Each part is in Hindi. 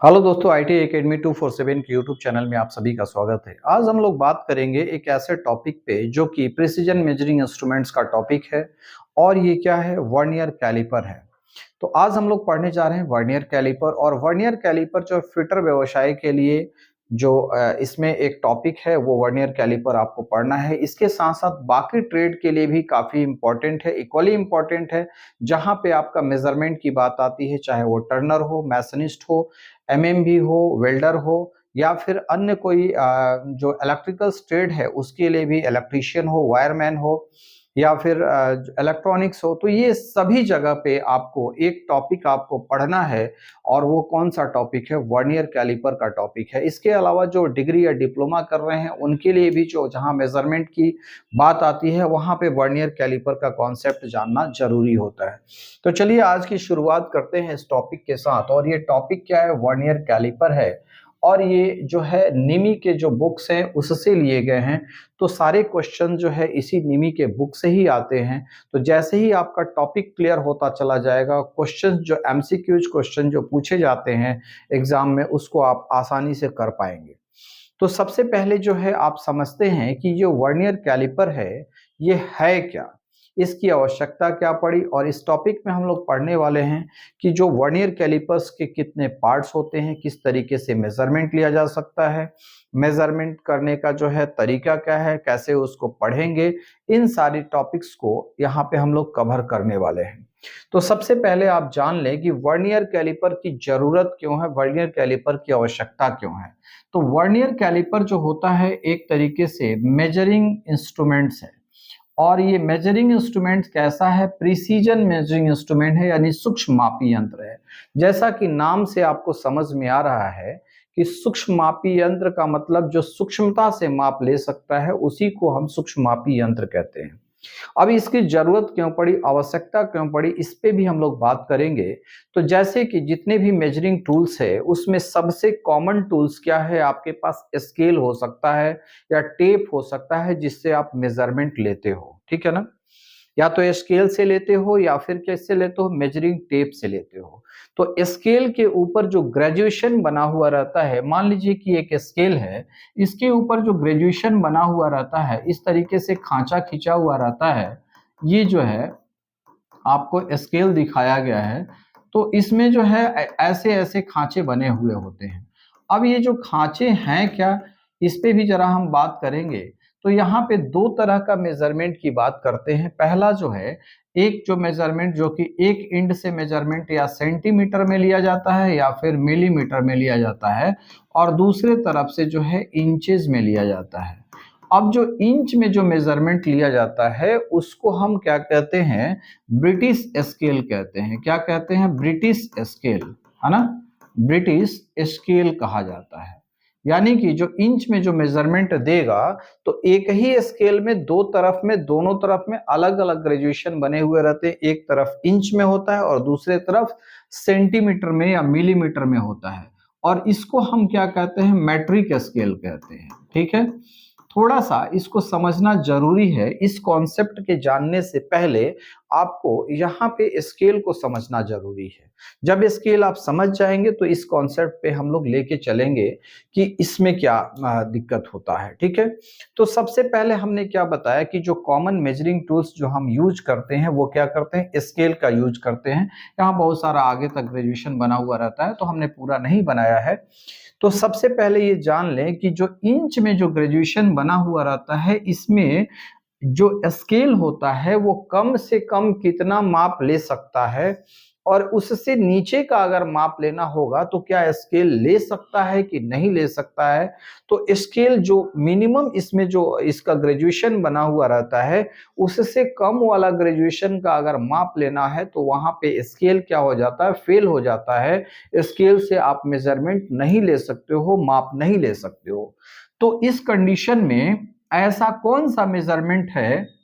हेलो दोस्तों, आईटी एकेडमी 247 के यूट्यूब चैनल में आप सभी का स्वागत है। आज हम लोग बात करेंगे एक ऐसे टॉपिक पे जो कि प्रिसीजन मेजरिंग इंस्ट्रूमेंट्स का टॉपिक है और ये क्या है, वर्नियर कैलिपर है। तो आज हम लोग पढ़ने जा रहे हैं वर्नियर कैलिपर। और वर्नियर कैलिपर जो फिटर व्यवसाय के लिए जो इसमें एक टॉपिक है वो वर्नियर कैलिपर आपको पढ़ना है। इसके साथ साथ बाकी ट्रेड के लिए भी काफ़ी इंपॉर्टेंट है, इक्वली इंपॉर्टेंट है। जहाँ पे आपका मेजरमेंट की बात आती है, चाहे वो टर्नर हो, मैसनिस्ट हो, एमएमवी हो, वेल्डर हो या फिर अन्य कोई जो इलेक्ट्रिकल ट्रेड है उसके लिए भी, इलेक्ट्रीशियन हो, वायरमैन हो या फिर इलेक्ट्रॉनिक्स हो, तो ये सभी जगह पे आपको एक टॉपिक आपको पढ़ना है। और वो कौन सा टॉपिक है? वर्नियर कैलिपर का टॉपिक है। इसके अलावा जो डिग्री या डिप्लोमा कर रहे हैं उनके लिए भी जो जहाँ मेजरमेंट की बात आती है वहाँ पे वर्नियर कैलिपर का कॉन्सेप्ट जानना जरूरी होता है। तो चलिए आज की शुरुआत करते हैं इस टॉपिक के साथ। और ये टॉपिक क्या है? वर्नियर कैलिपर है। और ये जो है निमी के जो बुक्स हैं उससे लिए गए हैं। तो सारे क्वेश्चन जो है इसी निमी के बुक से ही आते हैं। तो जैसे ही आपका टॉपिक क्लियर होता चला जाएगा, क्वेश्चन जो एमसीक्यूज क्वेश्चन जो पूछे जाते हैं एग्जाम में, उसको आप आसानी से कर पाएंगे। तो सबसे पहले जो है आप समझते हैं कि जो वर्नियर कैलिपर ये है क्या, इसकी आवश्यकता क्या पड़ी। और इस टॉपिक में हम लोग पढ़ने वाले हैं कि जो वर्नियर कैलिपर्स के कितने पार्ट्स होते हैं, किस तरीके से मेजरमेंट लिया जा सकता है, मेजरमेंट करने का जो है तरीका क्या है, कैसे उसको पढ़ेंगे, इन सारी टॉपिक्स को यहाँ पे हम लोग कवर करने वाले हैं। तो सबसे पहले आप जान लें कि वर्नियर कैलिपर की जरूरत क्यों है, वर्नियर कैलिपर की आवश्यकता क्यों है। तो वर्नियर कैलिपर जो होता है एक तरीके से मेजरिंग इंस्ट्रूमेंट्स है। और ये मेजरिंग इंस्ट्रूमेंट कैसा है? प्रिसीजन मेजरिंग इंस्ट्रूमेंट है, यानी सूक्ष्म मापी यंत्र है। जैसा कि नाम से आपको समझ में आ रहा है कि सूक्ष्म मापी यंत्र का मतलब जो सूक्ष्मता से माप ले सकता है उसी को हम सूक्ष्म मापी यंत्र कहते हैं। अब इसकी जरूरत क्यों पड़ी, आवश्यकता क्यों पड़ी, इस पे भी हम लोग बात करेंगे। तो जैसे कि जितने भी मेजरिंग टूल्स है उसमें सबसे कॉमन टूल्स क्या है? आपके पास स्केल हो सकता है या टेप हो सकता है जिससे आप मेजरमेंट लेते हो, ठीक है ना। या तो स्केल से लेते हो या फिर कैसे लेते हो, मेजरिंग टेप से लेते हो। तो स्केल के ऊपर जो ग्रेजुएशन बना हुआ रहता है, मान लीजिए कि एक स्केल है, इसके ऊपर जो ग्रेजुएशन बना हुआ रहता है, इस तरीके से खांचा खींचा हुआ रहता है, ये जो है आपको स्केल दिखाया गया है। तो इसमें जो है ऐसे ऐसे खांचे बने हुए होते हैं। अब ये जो खांचे हैं क्या, इस पे भी जरा हम बात करेंगे। तो यहाँ पे दो तरह का मेजरमेंट की बात करते हैं। पहला जो है, एक जो मेजरमेंट जो कि एक इंड से मेजरमेंट या सेंटीमीटर में लिया जाता है या फिर मिलीमीटर में लिया जाता है, और दूसरे तरफ से जो है इंचेस में लिया जाता है। अब जो इंच में जो मेजरमेंट लिया जाता है उसको हम क्या कहते हैं? ब्रिटिश स्केल कहते हैं। क्या कहते हैं? ब्रिटिश स्केल, है ना। ब्रिटिश स्केल कहा जाता है। यानी कि जो इंच में जो मेजरमेंट देगा, तो एक ही स्केल में दो तरफ में, दोनों तरफ में अलग अलग ग्रेजुएशन बने हुए रहते हैं। एक तरफ इंच में होता है और दूसरे तरफ सेंटीमीटर में या मिलीमीटर में होता है। और इसको हम क्या कहते हैं? मैट्रिक स्केल कहते हैं, ठीक है। थोड़ा सा इसको समझना जरूरी है। इस कॉन्सेप्ट के जानने से पहले आपको यहाँ पे स्केल को समझना जरूरी है। जब स्केल आप समझ जाएंगे तो इस कॉन्सेप्ट पे हम लोग लेके चलेंगे कि इसमें क्या दिक्कत होता है, ठीक है। तो सबसे पहले हमने क्या बताया कि जो कॉमन मेजरिंग टूल्स जो हम यूज करते हैं वो क्या करते हैं? स्केल का यूज करते हैं। यहाँ बहुत सारा आगे तक ग्रेजुएशन बना हुआ रहता है तो हमने पूरा नहीं बनाया है। तो सबसे पहले ये जान लें कि जो इंच में जो ग्रेजुएशन बना हुआ रहता है, इसमें जो स्केल होता है वो कम से कम कितना माप ले सकता है, और उससे नीचे का अगर माप लेना होगा तो क्या स्केल ले सकता है कि नहीं ले सकता है। तो स्केल जो मिनिमम इसमें जो इसका ग्रेजुएशन बना हुआ रहता है, उससे कम वाला ग्रेजुएशन का अगर माप लेना है तो वहां पे स्केल क्या हो जाता है? फेल हो जाता है। स्केल से आप मेजरमेंट नहीं ले सकते हो, माप नहीं ले सकते हो। तो इस कंडीशन में ऐसा कौन सा मेजरमेंट है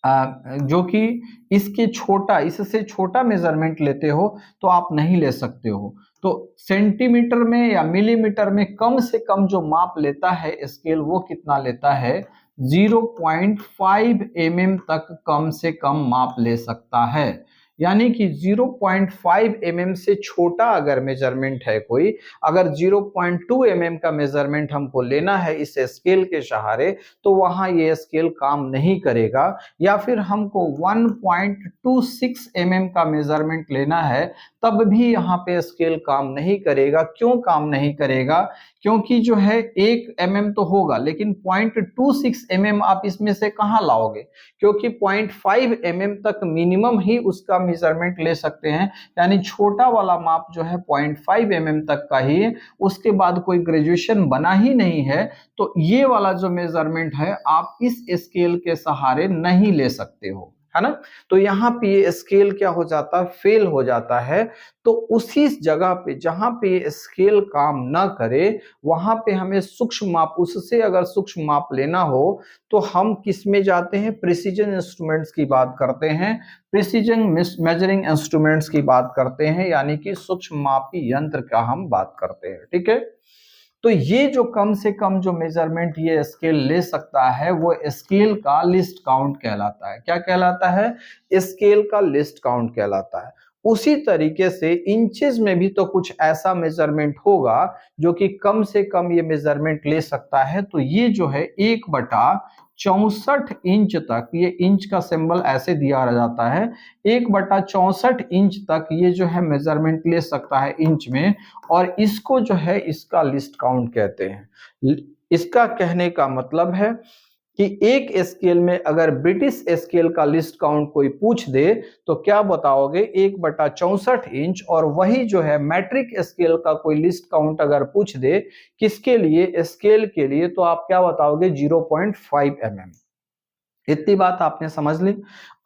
जो कि इसके छोटा, इससे छोटा मेजरमेंट लेते हो तो आप नहीं ले सकते हो। तो सेंटीमीटर में या मिलीमीटर में कम से कम जो माप लेता है स्केल, वो कितना लेता है? 0.5 mm तक कम से कम माप ले सकता है। यानी कि 0.5 mm से छोटा अगर मेजरमेंट है कोई, अगर 0.2 mm का मेजरमेंट हमको लेना है इस स्केल के सहारे, तो वहां ये स्केल काम नहीं करेगा। या फिर हमको 1.26 mm का मेजरमेंट लेना है, तब भी यहाँ पे स्केल काम नहीं करेगा। क्यों काम नहीं करेगा? क्योंकि जो है 1 mm तो होगा, लेकिन 0.26 mm आप इसमें से कहाँ लाओगे? क्योंकि 0.5 mm तक मिनिमम ही उसका मेजरमेंट ले सकते हैं, यानी छोटा वाला माप जो है 0.5 mm तक का ही है, उसके बाद कोई ग्रेजुएशन बना ही नहीं है। तो ये वाला जो मेजरमेंट है आप इस स्केल के सहारे नहीं ले सकते हो, है ना। तो यहाँ पे ये स्केल क्या हो जाता है? फेल हो जाता है। तो उसी जगह पे जहां पे ये स्केल काम ना करे, वहां पे हमें सूक्ष्म माप, उससे अगर सूक्ष्म माप लेना हो तो हम किस में जाते हैं? प्रिसीजन इंस्ट्रूमेंट्स की बात करते हैं, प्रिसीजन मेजरिंग इंस्ट्रूमेंट्स की बात करते हैं, यानी कि सूक्ष्म मापी यंत्र का हम बात करते हैं। ठीक है। तो ये जो कम से कम जो मेजरमेंट ये स्केल ले सकता है, वो स्केल का लिस्ट काउंट कहलाता है। क्या कहलाता है? स्केल का लिस्ट काउंट कहलाता है। उसी तरीके से इंचेस में भी तो कुछ ऐसा मेजरमेंट होगा जो कि कम से कम ये मेजरमेंट ले सकता है। तो ये जो है 1/64 इंच तक, ये इंच का सिंबल ऐसे दिया जाता है, 1/64 इंच तक ये जो है मेजरमेंट ले सकता है इंच में। और इसको जो है इसका लिस्ट काउंट कहते हैं। इसका कहने का मतलब है कि एक स्केल में अगर ब्रिटिश स्केल का लिस्ट काउंट कोई पूछ दे तो क्या बताओगे? 1/64 इंच। और वही जो है मैट्रिक स्केल का कोई लिस्ट काउंट अगर पूछ दे किसके लिए? स्केल के लिए, तो आप क्या बताओगे? 0.5 mm। इतनी बात आपने समझ ली।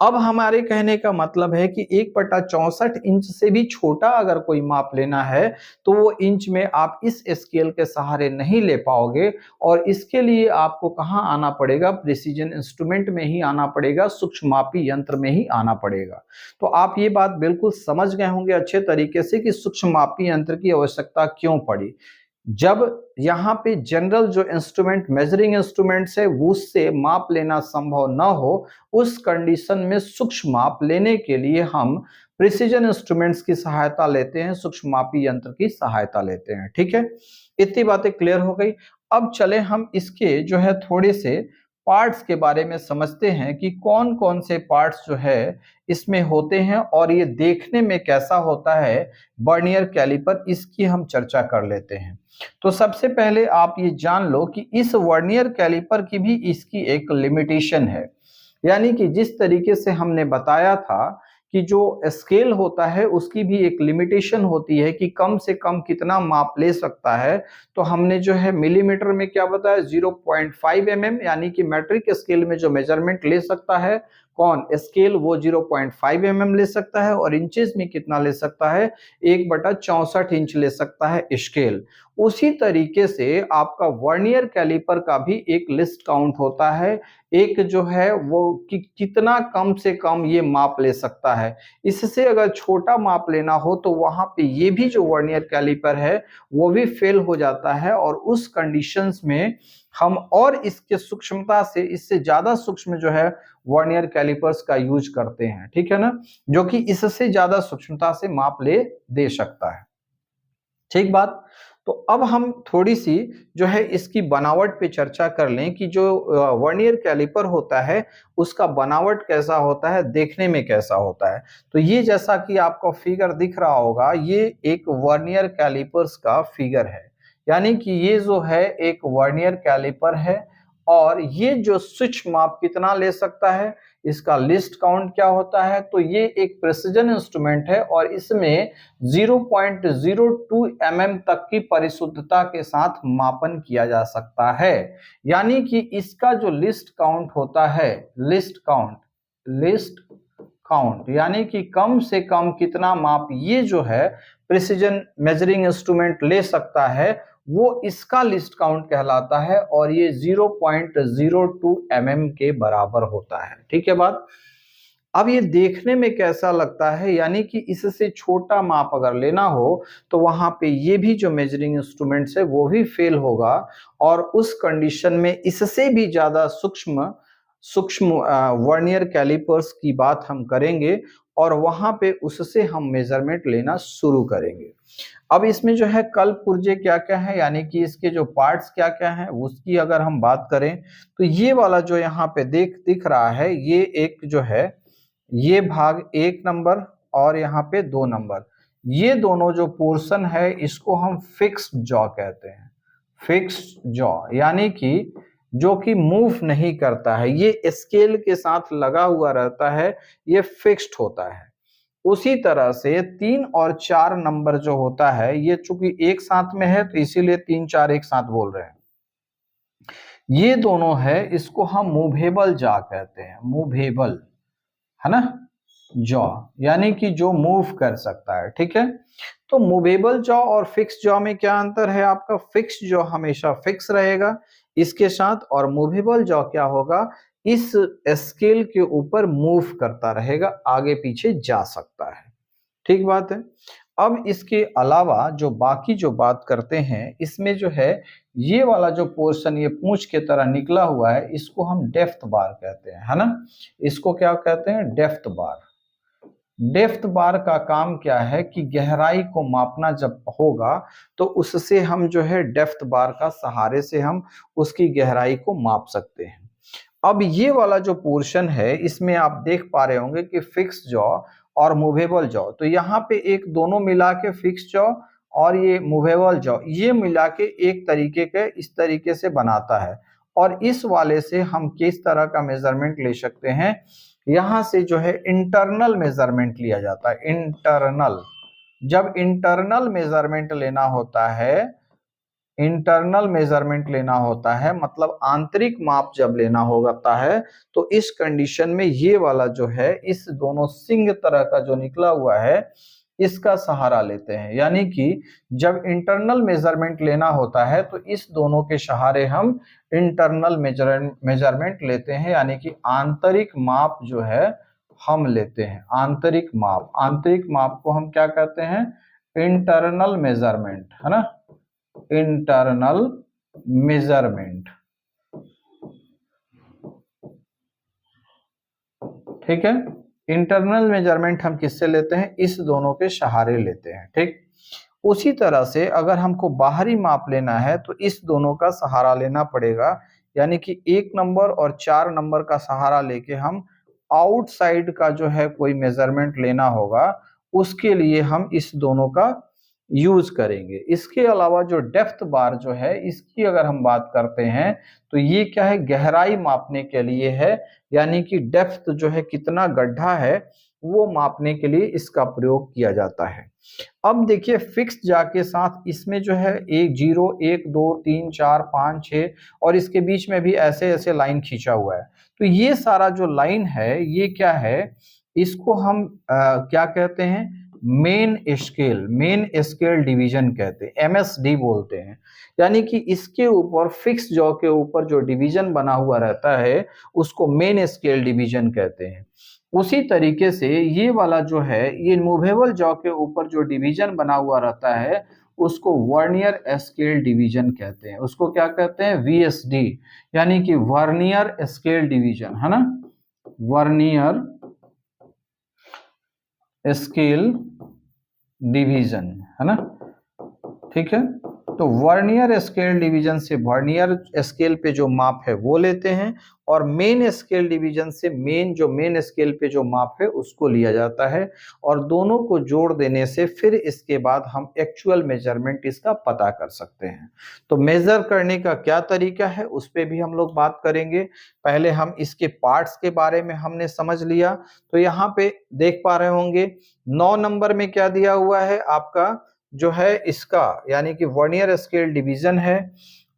अब हमारे कहने का मतलब है कि 1/64 इंच से भी छोटा अगर कोई माप लेना है तो वो इंच में आप इस स्केल के सहारे नहीं ले पाओगे। और इसके लिए आपको कहाँ आना पड़ेगा? प्रिसीजन इंस्ट्रूमेंट में ही आना पड़ेगा, सूक्ष्म मापी यंत्र में ही आना पड़ेगा। तो आप ये बात बिल्कुल समझ गए होंगे अच्छे तरीके से कि सूक्ष्म मापी यंत्र की आवश्यकता क्यों पड़ी। जब यहाँ पे जनरल जो इंस्ट्रूमेंट, मेजरिंग इंस्ट्रूमेंट्स है, उससे माप लेना संभव न हो, उस कंडीशन में सूक्ष्म माप लेने के लिए हम प्रिसीजन इंस्ट्रूमेंट्स की सहायता लेते हैं, सूक्ष्म मापी यंत्र की सहायता लेते हैं। ठीक है। इतनी बातें क्लियर हो गई। अब चले हम इसके जो है थोड़े से पार्ट्स के बारे में समझते हैं कि कौन कौन से पार्ट्स जो है इसमें होते हैं और ये देखने में कैसा होता है वर्नियर कैलिपर, इसकी हम चर्चा कर लेते हैं। तो सबसे पहले आप ये जान लो कि इस वर्नियर कैलिपर की भी इसकी एक लिमिटेशन है। यानी कि जिस तरीके से हमने बताया था कि जो स्केल होता है उसकी भी एक लिमिटेशन होती है कि कम से कम कितना माप ले सकता है। तो हमने जो है मिलीमीटर में क्या बताया? 0.5 mm, यानी कि मैट्रिक स्केल में जो मेजरमेंट ले सकता है कौन? स्केल, वो 0.5 mm ले सकता है। और इंचेस में कितना ले सकता है? 1/64 इंच ले सकता है स्केल। उसी तरीके से आपका वर्नियर कैलिपर का भी एक लिस्ट काउंट होता है। एक जो है वो कि कितना कम से कम ये माप ले सकता है। इससे अगर छोटा माप लेना हो तो वहां पे ये भी जो वर्नियर कैलिपर है वो भी फेल हो जाता है। और उस कंडीशंस में हम और इसके सूक्ष्मता से, इससे ज्यादा सूक्ष्म जो है वर्नियर कैलिपर्स का यूज करते हैं। ठीक है ना, जो कि इससे ज्यादा सूक्ष्मता से माप ले दे सकता है। ठीक बात। तो अब हम थोड़ी सी जो है इसकी बनावट पे चर्चा कर लें कि जो वर्नियर कैलिपर होता है उसका बनावट कैसा होता है, देखने में कैसा होता है। तो ये जैसा कि आपको फिगर दिख रहा होगा, ये एक वर्नियर कैलिपर्स का फिगर है। यानी कि ये जो है एक वर्नियर कैलिपर है। और ये जो स्विच माप कितना ले सकता है, इसका लिस्ट काउंट क्या होता है? तो ये एक प्रिसिजन इंस्ट्रूमेंट है और इसमें 0.02 mm तक की परिशुद्धता के साथ मापन किया जा सकता है। यानी कि इसका जो लिस्ट काउंट होता है, लिस्ट काउंट यानी कि कम से कम कितना माप ये जो है प्रिसिजन मेजरिंग इंस्ट्रूमेंट ले सकता है, वो इसका लिस्ट काउंट कहलाता है। और ये 0.02 mm के बराबर होता है। ठीक है बात। अब ये देखने में कैसा लगता है, यानी कि इससे छोटा माप अगर लेना हो तो वहां पे ये भी जो मेजरिंग इंस्ट्रूमेंट्स है वो भी फेल होगा। और उस कंडीशन में इससे भी ज्यादा सूक्ष्म सूक्ष्म वर्नियर कैलिपर्स की बात हम करेंगे। और वहां पे उससे हम मेजरमेंट लेना शुरू करेंगे। अब इसमें जो है कल पुर्जे क्या क्या है, यानी कि इसके जो पार्ट्स क्या क्या हैं उसकी अगर हम बात करें तो ये वाला जो यहाँ पे दिख रहा है, ये एक जो है ये भाग 1 नंबर और यहाँ पे 2 नंबर, ये दोनों जो पोर्शन है इसको हम फिक्स्ड जॉ कहते हैं। फिक्स्ड जॉ यानी कि जो कि मूव नहीं करता है, ये स्केल के साथ लगा हुआ रहता है, ये फिक्स्ड होता है। उसी तरह से 3 और 4 नंबर जो होता है, ये चूंकि एक साथ में है तो इसीलिए 3 4 एक साथ बोल रहे हैं। ये दोनों है, इसको हम मूवेबल जॉ कहते हैं। मूवेबल है ना, जॉ यानी कि जो मूव कर सकता है। ठीक है, तो मूवेबल जॉ और फिक्स जॉ में क्या अंतर है आपका? फिक्स जॉ हमेशा फिक्स रहेगा इसके साथ, और मूवेबल जॉ क्या होगा, इस स्केल के ऊपर मूव करता रहेगा, आगे पीछे जा सकता है। ठीक बात है। अब इसके अलावा जो बाकी जो बात करते हैं, इसमें जो है ये वाला जो पोर्शन ये पूंछ के तरह निकला हुआ है, इसको हम डेप्थ बार कहते हैं, है ना। इसको क्या कहते हैं? डेप्थ बार। डेप्थ बार का काम क्या है कि गहराई को मापना जब होगा तो उससे हम जो है डेप्थ बार का सहारे से हम उसकी गहराई को माप सकते हैं। अब ये वाला जो पोर्शन है इसमें आप देख पा रहे होंगे कि फिक्स जॉ और मूवेबल जॉ, तो यहाँ पे एक दोनों मिला के फिक्स जॉ और ये मूवेबल जॉ ये मिला के एक तरीके के इस तरीके से बनाता है। और इस वाले से हम किस तरह का मेजरमेंट ले सकते हैं? यहाँ से जो है इंटरनल मेजरमेंट लिया जाता है। इंटरनल, जब इंटरनल मेजरमेंट लेना होता है, इंटरनल मेजरमेंट लेना होता है मतलब आंतरिक माप जब लेना होता है, तो इस कंडीशन में ये वाला जो है इस दोनों सिंग तरह का जो निकला हुआ है इसका सहारा लेते हैं। यानी कि जब इंटरनल मेजरमेंट लेना होता है तो इस दोनों के सहारे हम इंटरनल मेजरमेंट लेते हैं, यानी कि आंतरिक माप जो है हम लेते हैं। आंतरिक माप, आंतरिक माप को हम क्या कहते हैं? इंटरनल मेजरमेंट, है ना, इंटरनल मेजरमेंट। ठीक है, इंटरनल मेजरमेंट हम किससे लेते हैं? इस दोनों के सहारे लेते हैं। ठीक, उसी तरह से अगर हमको बाहरी माप लेना है तो इस दोनों का सहारा लेना पड़ेगा, यानी कि 1 नंबर और 4 नंबर का सहारा लेके हम आउटसाइड का जो है कोई मेजरमेंट लेना होगा, उसके लिए हम इस दोनों का यूज करेंगे। इसके अलावा जो डेप्थ बार जो है इसकी अगर हम बात करते हैं तो ये क्या है? गहराई मापने के लिए है, यानी कि डेप्थ जो है कितना गड्ढा है वो मापने के लिए इसका प्रयोग किया जाता है। अब देखिए फिक्स जा के साथ इसमें जो है 1 0 1 2 3 4 5 6 और इसके बीच में भी ऐसे ऐसे लाइन खींचा हुआ है। तो ये सारा जो लाइन है ये क्या है? इसको हम क्या कहते हैं? Main scale, main scale division कहते हैं, एमएसडी बोलते हैं। यानी कि इसके ऊपर फिक्स जॉ के ऊपर जो डिवीजन बना हुआ रहता है उसको मेन स्केल डिवीजन कहते हैं। उसी तरीके से ये वाला जो है ये मूवेबल जॉ के ऊपर जो डिवीजन बना हुआ रहता है उसको वर्नियर स्केल डिवीजन कहते हैं। उसको क्या कहते हैं? वीएसडी, यानी कि वर्नियर स्केल डिवीजन, है ना, वर्नियर स्केल डिवीजन, है ना। ठीक है, तो वर्नियर स्केल डिवीजन से वर्नियर स्केल पे जो माप है वो लेते हैं, और मेन स्केल डिवीजन से मेन जो मेन स्केल पे जो माप है उसको लिया जाता है, और दोनों को जोड़ देने से फिर इसके बाद हम एक्चुअल मेजरमेंट इसका पता कर सकते हैं। तो मेजर करने का क्या तरीका है उस पर भी हम लोग बात करेंगे। पहले हम इसके पार्ट्स के बारे में हमने समझ लिया, तो यहाँ पे देख पा रहे होंगे 9 नंबर में क्या दिया हुआ है आपका जो है इसका, यानी कि वर्नियर स्केल डिवीजन है।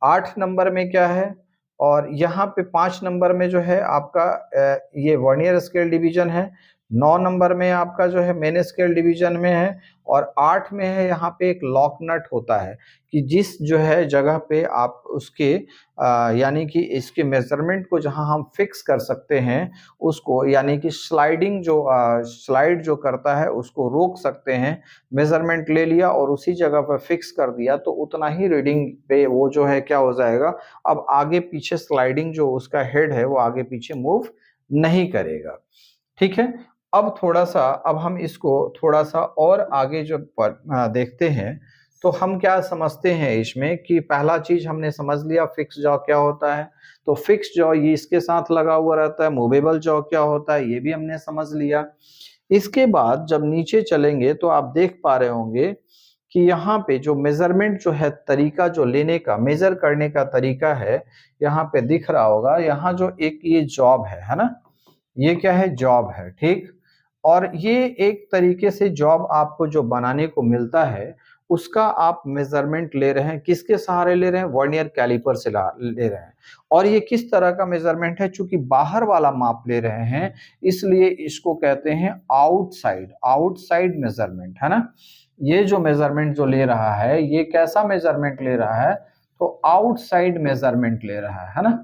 8 नंबर में क्या है? और यहाँ पे 5 नंबर में जो है आपका ये वर्नियर स्केल डिवीजन है। 9 नंबर में आपका जो है मेन स्केल डिवीजन में है, और 8 में है यहाँ पे एक लॉक नट होता है कि जिस जो है जगह पे आप उसके यानी कि इसके मेजरमेंट को जहां हम फिक्स कर सकते हैं उसको, यानी कि स्लाइडिंग जो स्लाइड जो करता है उसको रोक सकते हैं। मेजरमेंट ले लिया और उसी जगह पर फिक्स कर दिया तो उतना ही रीडिंग पे वो जो है क्या हो जाएगा, अब आगे पीछे स्लाइडिंग जो उसका हेड है वो आगे पीछे मूव नहीं करेगा। ठीक है, अब थोड़ा सा, अब हम इसको थोड़ा सा और आगे जो देखते हैं, तो हम क्या समझते हैं इसमें कि पहला चीज हमने समझ लिया फिक्स जॉ क्या होता है। तो फिक्स जॉ ये इसके साथ लगा हुआ रहता है। मूवेबल जॉ क्या होता है ये भी हमने समझ लिया। इसके बाद जब नीचे चलेंगे तो आप देख पा रहे होंगे कि यहाँ पे जो मेजरमेंट जो है, तरीका जो लेने का, मेजर करने का तरीका है, यहाँ पे दिख रहा होगा। यहाँ जो एक ये जॉब है ना, ये क्या है, जॉब है, ठीक। और ये एक तरीके से जॉब आपको जो बनाने को मिलता है, उसका आप मेजरमेंट ले रहे हैं। किसके सहारे ले रहे हैं? वर्नियर कैलिपर से ले रहे हैं। और ये किस तरह का मेजरमेंट है? चूंकि बाहर वाला माप ले रहे हैं, इसलिए इसको कहते हैं आउटसाइड, आउटसाइड मेजरमेंट, है ना। ये जो मेजरमेंट जो ले रहा है, ये कैसा मेजरमेंट ले रहा है? तो आउटसाइड मेजरमेंट ले रहा है ना।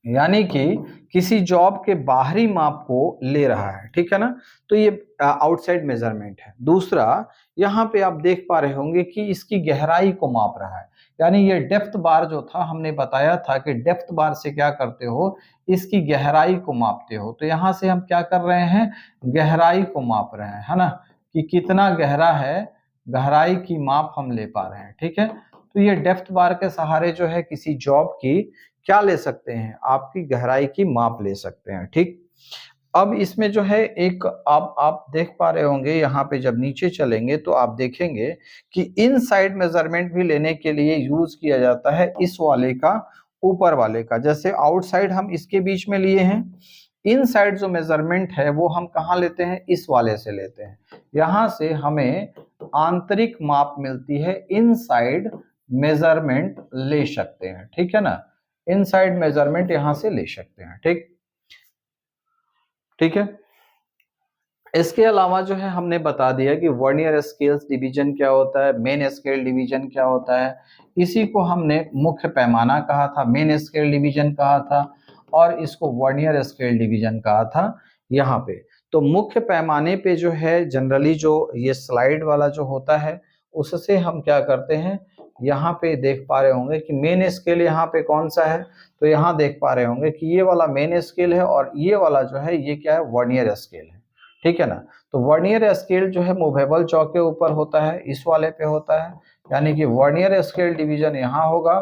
यानी कि किसी जॉब के बाहरी माप को ले रहा है, ठीक है ना। तो ये आउटसाइड मेजरमेंट है। दूसरा, यहाँ पे आप देख पा रहे होंगे कि इसकी गहराई को माप रहा है। यानी ये डेप्थ बार जो था, हमने बताया था कि डेप्थ बार से क्या करते हो, इसकी गहराई को मापते हो। तो यहाँ से हम क्या कर रहे हैं, गहराई को माप रहे हैं, है ना, कि कितना गहरा है, गहराई की माप हम ले पा रहे हैं, ठीक है। तो ये डेप्थ बार के सहारे जो है किसी जॉब की क्या ले सकते हैं, आपकी गहराई की माप ले सकते हैं, ठीक। अब इसमें जो है एक आप देख पा रहे होंगे, यहाँ पे जब नीचे चलेंगे तो आप देखेंगे कि इनसाइड मेजरमेंट भी लेने के लिए यूज किया जाता है इस वाले का, ऊपर वाले का। जैसे आउटसाइड हम इसके बीच में लिए हैं, इनसाइड जो मेजरमेंट है वो हम कहाँ लेते हैं, इस वाले से लेते हैं। यहाँ से हमें आंतरिक माप मिलती है, इनसाइड मेजरमेंट ले सकते हैं, ठीक है ना। इनसाइड मेजरमेंट यहां से ले सकते हैं, ठीक, ठीक है। इसके अलावा जो है हमने बता दिया कि वर्नियर स्केल्स डिवीजन क्या होता है, मेन स्केल डिवीजन क्या होता है। इसी को हमने मुख्य पैमाना कहा था, मेन स्केल डिवीजन कहा था, और इसको वर्नियर स्केल डिवीजन कहा था यहाँ पे। तो मुख्य पैमाने पे जो है जनरली जो ये स्लाइड वाला जो होता है, उससे हम क्या करते हैं, यहाँ पे देख पा रहे होंगे कि मेन स्केल यहाँ पे कौन सा है। तो यहाँ देख पा रहे होंगे कि ये वाला मेन स्केल है, और ये वाला जो है ये क्या है, वर्नियर स्केल है, ठीक है ना। तो वर्नियर स्केल जो है मूवेबल चौक के ऊपर होता है, इस वाले पे होता है। यानी कि वर्नियर स्केल डिवीजन यहाँ होगा,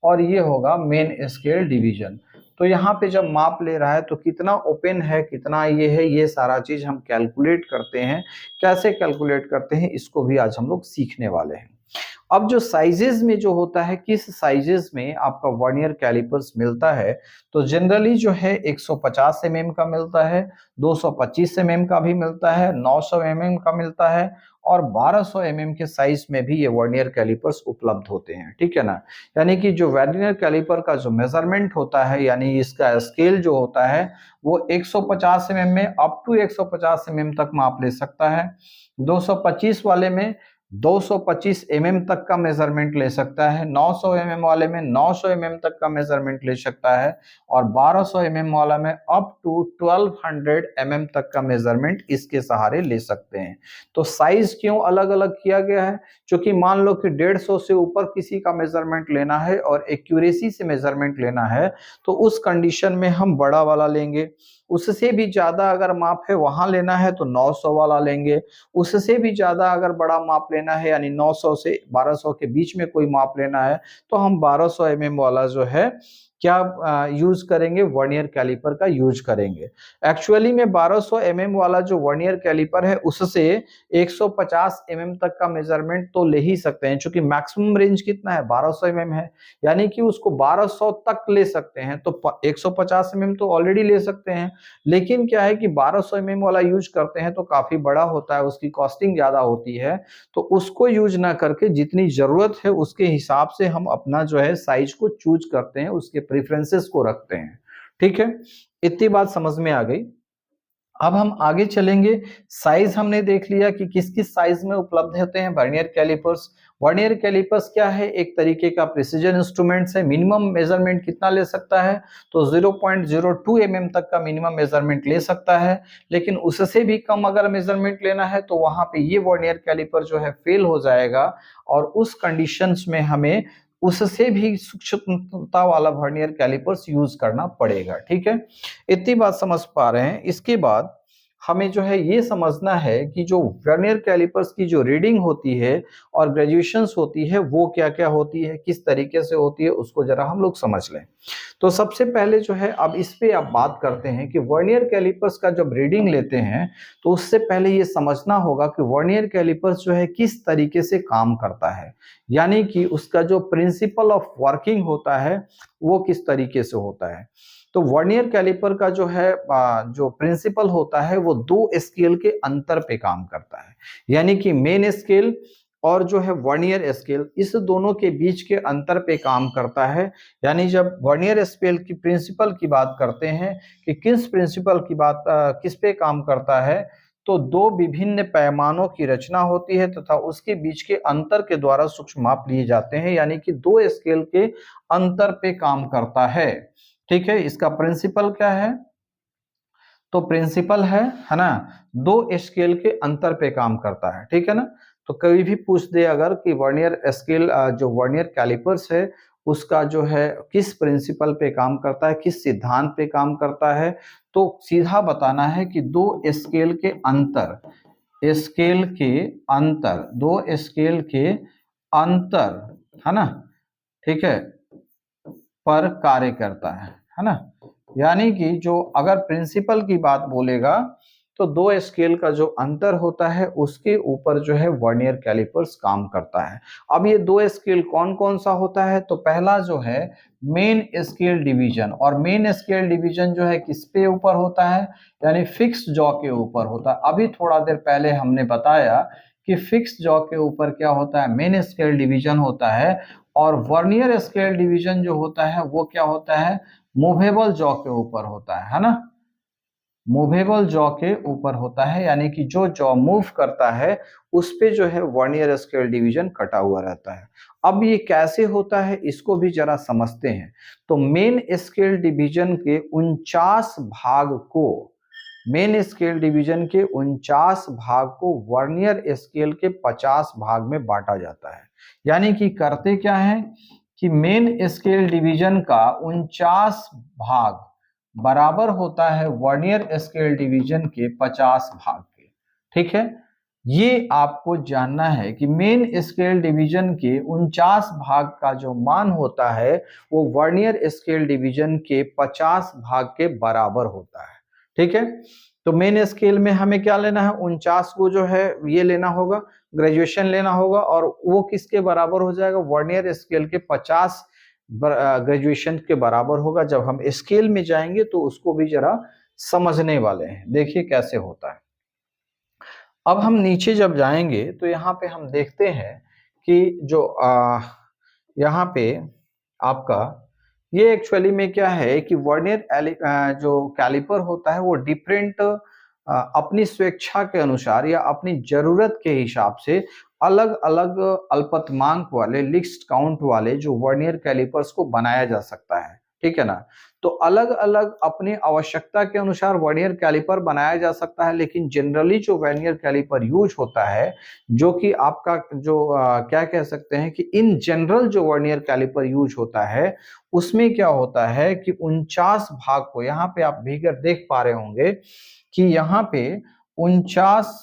और ये होगा मेन स्केल डिवीजन। तो यहाँ पे जब माप ले रहा है तो कितना ओपन है, कितना ये है, ये सारा चीज हम कैलकुलेट करते हैं। कैसे कैलकुलेट करते हैं, इसको भी आज हम लोग सीखने वाले हैं। अब जो साइजेस में जो होता है, किस साइजेस में आपका वर्नियर कैलिपर्स मिलता है, तो जनरली जो है 150 mm का मिलता है, 225 mm का भी मिलता है, 900 mm का मिलता है, और 1200 mm के साइज में भी ये वर्नियर कैलिपर्स उपलब्ध होते हैं, ठीक है ना। यानी कि जो वर्नियर कैलिपर का जो मेजरमेंट होता है, यानी इसका स्केल जो होता है, वो 150 mm में अप टू 150 mm तक माप ले सकता है। 225 वाले में 225 mm तक का मेजरमेंट ले सकता है, 900 mm वाले में 900 mm तक का मेजरमेंट ले सकता है, और 1200 mm वाला में अप टू 1200 mm तक का मेजरमेंट इसके सहारे ले सकते हैं। तो साइज क्यों अलग अलग किया गया है? क्योंकि मान लो कि 150 से ऊपर किसी का मेजरमेंट लेना है और एक्यूरेसी से मेजरमेंट लेना है, तो उस कंडीशन में हम बड़ा वाला लेंगे। उससे भी ज्यादा अगर माप है वहां लेना है तो 900 वाला लेंगे। उससे भी ज्यादा अगर बड़ा माप लेना है, यानी 900 से 1200 के बीच में कोई माप लेना है, तो हम 1200 mm वाला जो है क्या यूज करेंगे, वर्नियर कैलिपर का यूज करेंगे। एक्चुअली में 1200 mm वाला जो वर्नियर कैलिपर है, उससे 150 mm तक का मेजरमेंट तो ले ही सकते हैं, क्योंकि मैक्सिमम रेंज कितना है, 1200 mm है। यानी कि उसको 1200 तक ले सकते हैं, तो 150 mm तो ऑलरेडी ले सकते हैं। लेकिन क्या है कि 1200 mm वाला यूज करते हैं तो काफी बड़ा होता है, उसकी कॉस्टिंग ज्यादा होती है। तो उसको यूज ना करके जितनी जरूरत है उसके हिसाब से हम अपना जो है साइज को चूज करते हैं, उसके प्रेफरेंसेस को रखते हैं, ठीक है। इतनी बात समझ में आ गई। अब हम आगे चलेंगे। साइज हमने देख लिया कि किस किस साइज में उपलब्ध होते हैं वर्नियर कैलिपर्स। वर्नियर कैलिपर्स क्या है, एक तरीके का प्रिसीजन इंस्ट्रूमेंट्स है। मिनिमम मेजरमेंट कितना ले सकता है, तो 0.02 mm तक का मिनिमम मेजरमेंट ले सकता है। लेकिन उससे भी कम अगर मेजरमेंट लेना है तो वहां पे ये वर्नियर कैलिपर जो है फेल हो जाएगा, और उस कंडीशंस में हमें उससे भी सूक्ष्मता वाला वर्नियर कैलिपर्स यूज करना पड़ेगा। ठीक है, इतनी बात समझ पा रहे हैं। इसके बाद हमें जो है ये समझना है कि जो वर्नियर कैलिपर्स की जो रीडिंग होती है और ग्रेजुएशंस होती है वो क्या क्या होती है, किस तरीके से होती है, उसको जरा हम लोग समझ लें। तो सबसे पहले जो है अब इस पे आप बात करते हैं कि वर्नियर कैलिपर्स का जब रीडिंग लेते हैं तो उससे पहले ये समझना होगा कि वर्नियर कैलिपर्स जो है किस तरीके से काम करता है, यानी कि उसका जो प्रिंसिपल ऑफ वर्किंग होता है वो किस तरीके से होता है। तो वर्नियर कैलिपर का जो है जो प्रिंसिपल होता है वो दो स्केल के अंतर पे काम करता है, यानी कि मेन स्केल और जो है वर्नियर स्केल, इस दोनों के बीच के अंतर पे काम करता है। यानी जब वर्नियर स्केल की प्रिंसिपल की बात करते हैं कि किस प्रिंसिपल की बात किस पे काम करता है, तो दो विभिन्न पैमानों की रचना होती है तथा उसके बीच के अंतर के द्वारा सूक्ष्म माप लिए जाते हैं, यानी कि दो स्केल के अंतर पे काम करता है। ठीक है, इसका प्रिंसिपल क्या है, तो प्रिंसिपल है ना, दो स्केल के अंतर पे काम करता है। ठीक है ना, तो कभी भी पूछ दे अगर कि वर्नियर स्केल जो वर्नियर कैलिपर्स है उसका जो है किस प्रिंसिपल पे काम करता है, किस सिद्धांत पे काम करता है, तो सीधा बताना है कि दो स्केल के अंतर, स्केल के अंतर, दो स्केल के अंतर, है ना, ठीक है, पर कार्य करता है ना। यानी कि जो अगर प्रिंसिपल की बात बोलेगा तो दो स्केल का जो अंतर होता है उसके ऊपर जो है वर्नियर कैलिपर्स काम करता है। अब ये दो स्केल कौन कौन सा होता है, तो पहला जो है मेन स्केल डिवीजन, और मेन स्केल डिवीजन जो है किस पे ऊपर होता है, यानी फिक्स जॉ के ऊपर होता है। अभी थोड़ा देर पहले हमने बताया कि फिक्स जॉ के ऊपर क्या होता है, मेन स्केल डिवीजन होता है, और वर्नियर स्केल डिवीजन जो होता है वो क्या होता है, मूवेबल जॉ के ऊपर होता है ना, मूवेबल जॉ के ऊपर होता है, यानी कि जो जॉ मूव करता है उस पे जो है वर्नियर स्केल डिवीजन कटा हुआ रहता है। अब ये कैसे होता है इसको भी जरा समझते हैं। तो मेन स्केल डिवीजन के 49 भाग को, मेन स्केल डिवीजन के 49 भाग को वर्नियर स्केल के 50 भाग में बांटा जाता है। यानी कि करते क्या है कि मेन स्केल डिवीजन का 49 भाग बराबर होता है वर्नियर स्केल डिवीजन के 50 भाग के। ठीक है, ये आपको जानना है कि मेन स्केल डिवीजन के 49 भाग का जो मान होता है वो वर्नियर स्केल डिवीजन के 50 भाग के बराबर होता है। ठीक है, तो मेन स्केल में हमें क्या लेना है, 49 को जो है ये लेना होगा, ग्रेजुएशन लेना होगा, और वो किसके बराबर हो जाएगा, वर्नियर स्केल के 50 ग्रेजुएशन के बराबर होगा। जब हम स्केल में जाएंगे तो उसको भी जरा समझने वाले हैं, देखिए कैसे होता है। अब हम नीचे जब जाएंगे तो यहाँ पे हम देखते हैं कि जो यहाँ पे आपका ये एक्चुअली में क्या है कि वर्नियर जो कैलिपर होता है वो डिफरेंट अपनी स्वेच्छा के अनुसार या अपनी जरूरत के हिसाब से अलग अलग अल्पतमांक वाले लिस्ट काउंट वाले जो वर्नियर कैलिपर्स को बनाया जा सकता है। ठीक है ना, तो अलग अलग अपनी आवश्यकता के अनुसार वर्नियर कैलिपर बनाया जा सकता है, लेकिन जनरली जो वर्नियर कैलिपर यूज होता है, जो कि आपका जो क्या कह सकते हैं कि इन जनरल जो वर्नियर कैलिपर यूज होता है उसमें क्या होता है कि 49 भाग को, यहाँ पे आप फिगर देख पा रहे होंगे कि यहाँ पे 49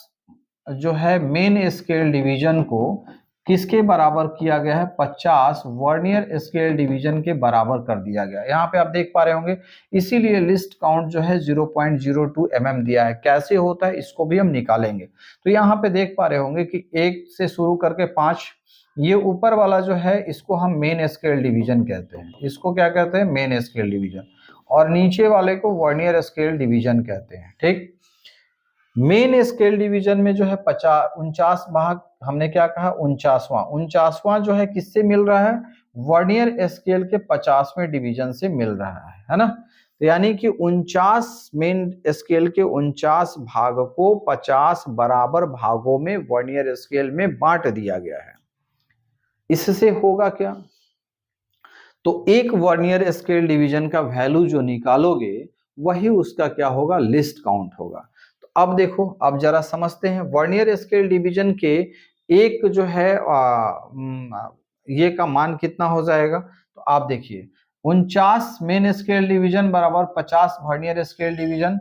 जो है मेन स्केल डिवीजन को किसके बराबर किया गया है, 50 वर्नियर स्केल डिवीजन के बराबर कर दिया गया। यहाँ पे आप देख पा रहे होंगे, इसीलिए लिस्ट काउंट जो है 0.02 mm दिया है। कैसे होता है इसको भी हम निकालेंगे। तो यहाँ पे देख पा रहे होंगे कि 1 से शुरू करके 5, ये ऊपर वाला जो है इसको हम मेन स्केल डिवीजन कहते हैं, इसको क्या कहते हैं, मेन स्केल डिवीजन, और नीचे वाले को वर्नियर स्केल डिवीजन कहते हैं। ठीक, मेन स्केल डिवीजन में जो है 49 भाग, हमने क्या कहा 49वां जो है किससे मिल रहा है, वर्नियर स्केल के 50वें डिवीजन से मिल रहा है ना। तो यानी कि 49 मेन स्केल के 49 भाग को 50 बराबर भागों में वर्नियर स्केल में बांट दिया गया है। इससे होगा क्या, तो एक वर्नियर स्केल डिवीजन का वैल्यू जो निकालोगे वही उसका क्या होगा, लिस्ट काउंट होगा। तो अब देखो, अब जरा समझते हैं वर्नियर स्केल डिवीजन के एक जो है ये का मान कितना हो जाएगा, तो आप देखिए 49 मेन स्केल डिवीजन बराबर 50 vernier scale division,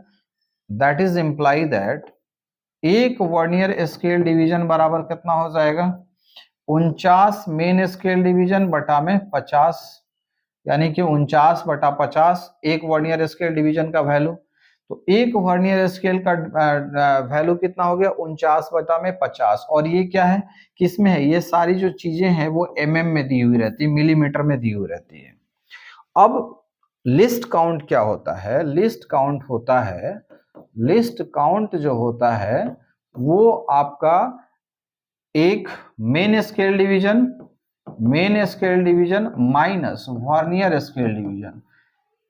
that is imply that एक वर्नियर स्केल डिवीजन बराबर कितना हो जाएगा, 49 मेन स्केल डिवीजन बटा में 50, यानी कि 49/50 एक वर्नियर स्केल डिवीजन का वैल्यू। तो एक वर्नियर स्केल का वैल्यू कितना हो गया, 49/50। और ये क्या है, किसमें है, ये सारी जो चीजें हैं वो mm में दी हुई रहती है, मिलीमीटर में दी हुई रहती है। अब लिस्ट काउंट क्या होता है, लिस्ट काउंट होता है, लिस्ट काउंट जो होता है वो आपका एक main scale division, main scale division minus vernier scale division,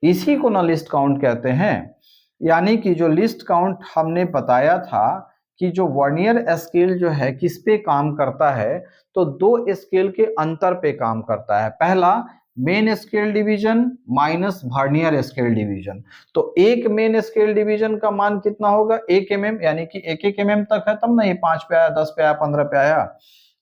इसी को ना लिस्ट काउंट कहते हैं। यानी कि जो लिस्ट काउंट हमने बताया था कि जो वर्नियर स्केल जो है किस पे काम करता है, तो दो स्केल के अंतर पे काम करता है। पहला main scale division minus vernier scale division. तो एक मेन स्केल डिवीजन का मान कितना होगा, 1 mm, यानी कि 1 mm तक है तब ना ये 5 पे आया, 10 पे आया, 15 पे आया।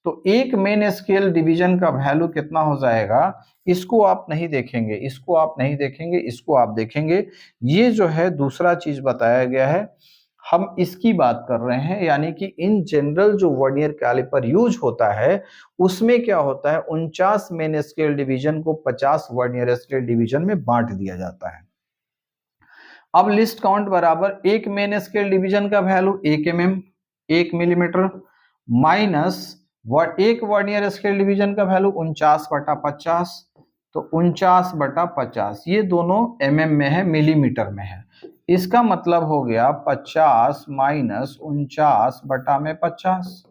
तो एक मेन स्केल डिवीजन का वैल्यू कितना हो जाएगा, इसको आप नहीं देखेंगे, इसको आप नहीं देखेंगे, इसको आप देखेंगे। ये जो है दूसरा चीज बताया गया है, हम इसकी बात कर रहे हैं। यानी कि इन जनरल जो वर्नियर कैलिपर यूज होता है उसमें क्या होता है, 49 मेन स्केल डिवीजन को 50 वर्नियर स्केल डिवीजन में बांट दिया जाता है। अब लिस्ट काउंट बराबर एक मेन स्केल डिवीजन का वैल्यू 1 mm, 1 मिलीमीटर, माइनस एक वर्नियर स्केल डिवीजन का वैल्यू 49/50। तो 49/50 ये दोनों mm में है, मिलीमीटर में है। इसका मतलब हो गया 50 माइनस 49/50।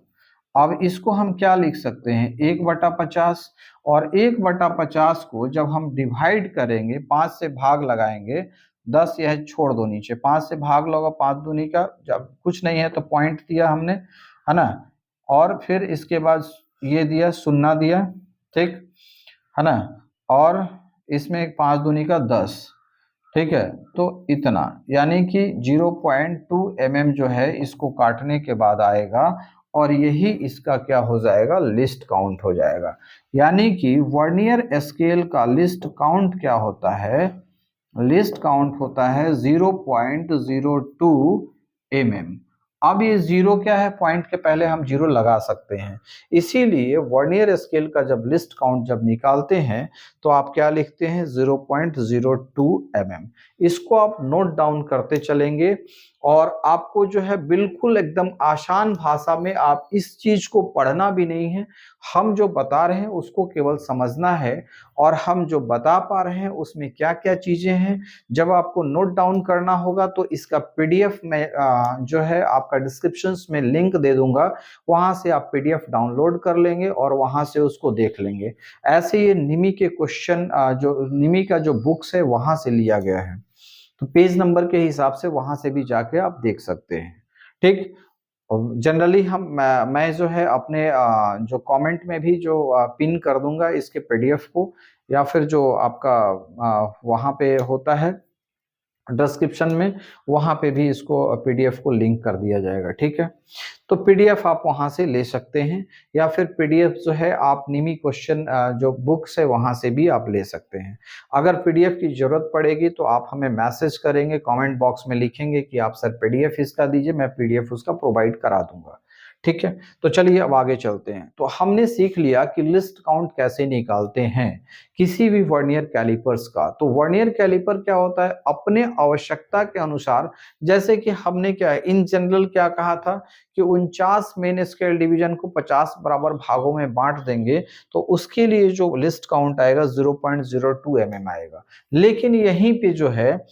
अब इसको हम क्या लिख सकते हैं, 1/50। और 1/50 को जब हम डिवाइड करेंगे, 5 से भाग लगाएंगे, 10 यह छोड़ दो नीचे, 5 से भाग लोगे 5 दूनी का, जब कुछ नहीं है तो पॉइंट दिया हमने, है ना। और फिर इसके बाद ये दिया, सुन्ना दिया, ठीक है ना। और इसमें 5 दूनी का 10, ठीक है। तो इतना, यानी कि 0.2 mm जो है इसको काटने के बाद आएगा, और यही इसका क्या हो जाएगा, लिस्ट काउंट हो जाएगा। यानी कि वर्नियर स्केल का लिस्ट काउंट क्या होता है, लिस्ट काउंट होता है 0.02 mm। अब ये जीरो क्या है, पॉइंट के पहले हम जीरो लगा सकते हैं, इसीलिए वर्नियर स्केल का जब लिस्ट काउंट जब निकालते हैं तो आप क्या लिखते हैं, 0.02 mm। इसको आप नोट डाउन करते चलेंगे, और आपको जो है बिल्कुल एकदम आसान भाषा में, आप इस चीज को पढ़ना भी नहीं है, हम जो बता रहे हैं उसको केवल समझना है, और हम जो बता पा रहे हैं उसमें क्या क्या चीजें हैं। जब आपको नोट डाउन करना होगा तो इसका पीडीएफ में जो है आपका डिस्क्रिप्शन में लिंक दे दूंगा, वहां से आप पीडीएफ डाउनलोड कर लेंगे और वहां से उसको देख लेंगे। ऐसे ये निमी के क्वेश्चन, जो निमी का जो बुक्स है वहां से लिया गया है, तो पेज नंबर के हिसाब से वहां से भी जाके आप देख सकते हैं, ठीक। जनरली मैं जो है अपने जो कमेंट में भी जो पिन कर दूंगा इसके पीडीएफ को, या फिर जो आपका वहां पे होता है डिस्क्रिप्शन में, वहां पे भी इसको पीडीएफ को लिंक कर दिया जाएगा, ठीक है। तो पीडीएफ आप वहां से ले सकते हैं, या फिर पीडीएफ जो है आप निमी क्वेश्चन जो बुक्स है वहां से भी आप ले सकते हैं। अगर पीडीएफ की जरूरत पड़ेगी तो आप हमें मैसेज करेंगे, कमेंट बॉक्स में लिखेंगे कि आप सर पीडीएफ इसका दीजिए, मैं पीडीएफ उसका प्रोवाइड करा दूंगा, ठीक है। तो चलिए अब आगे चलते हैं। तो हमने सीख लिया कि लिस्ट काउंट कैसे निकालते हैं किसी भी वर्नियर कैलिपर्स का। तो वर्नियर कैलिपर क्या होता है, अपने आवश्यकता के अनुसार, जैसे कि हमने क्या है इन जनरल क्या कहा था कि 49 मेन स्केल डिवीजन को 50 बराबर भागों में बांट देंगे, तो उसके लिए जो लिस्ट काउंट आएगा 0.02 mm आएगा। लेकिन यहीं पे जो है,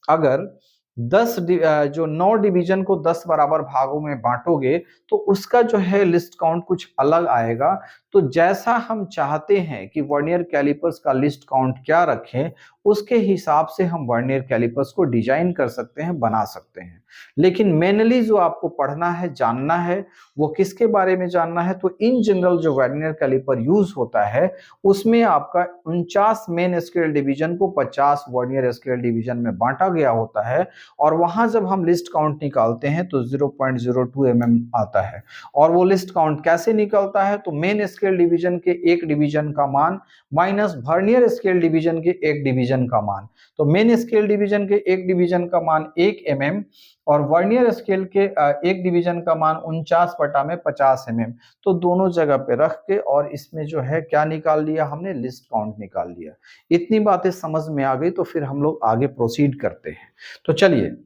अगर 10 जो 9 डिवीजन को 10 बराबर भागों में बांटोगे तो उसका जो है लिस्ट काउंट कुछ अलग आएगा। तो जैसा हम चाहते हैं कि वर्नियर कैलिपर्स का लिस्ट काउंट क्या रखें, उसके हिसाब से हम वर्नियर कैलिपर्स को डिजाइन कर सकते हैं, बना सकते हैं। लेकिन मेनली जो आपको पढ़ना है, जानना है, वो किसके बारे में जानना है, तो इन जनरल जो वर्नियर कैलिपर यूज होता है उसमें आपका 49 मेन स्केल डिवीजन को 50 वर्नियर स्केल डिवीजन में बांटा गया होता है, और वहां जब हम लिस्ट काउंट निकालते हैं तो 0.02 mm आता है। और वो लिस्ट काउंट कैसे निकलता है, तो मेन स्केल डिवीजन के एक डिवीजन का मान माइनस वर्नियर स्केल डिवीजन के एक डिवीजन का मान। तो मेन स्केल डिवीजन के एक डिवीजन का मान 1 mm और वर्नियर स्केल के एक डिवीजन का मान 49/50 mm। तो दोनों जगह पे रख के और इसमें जो है क्या निकाल लिया हमने, लिस्ट काउंट निकाल लिया। इतनी बातें समझ में आ गई तो फिर हम लोग आगे प्रोसीड करते हैं। तो चलिए,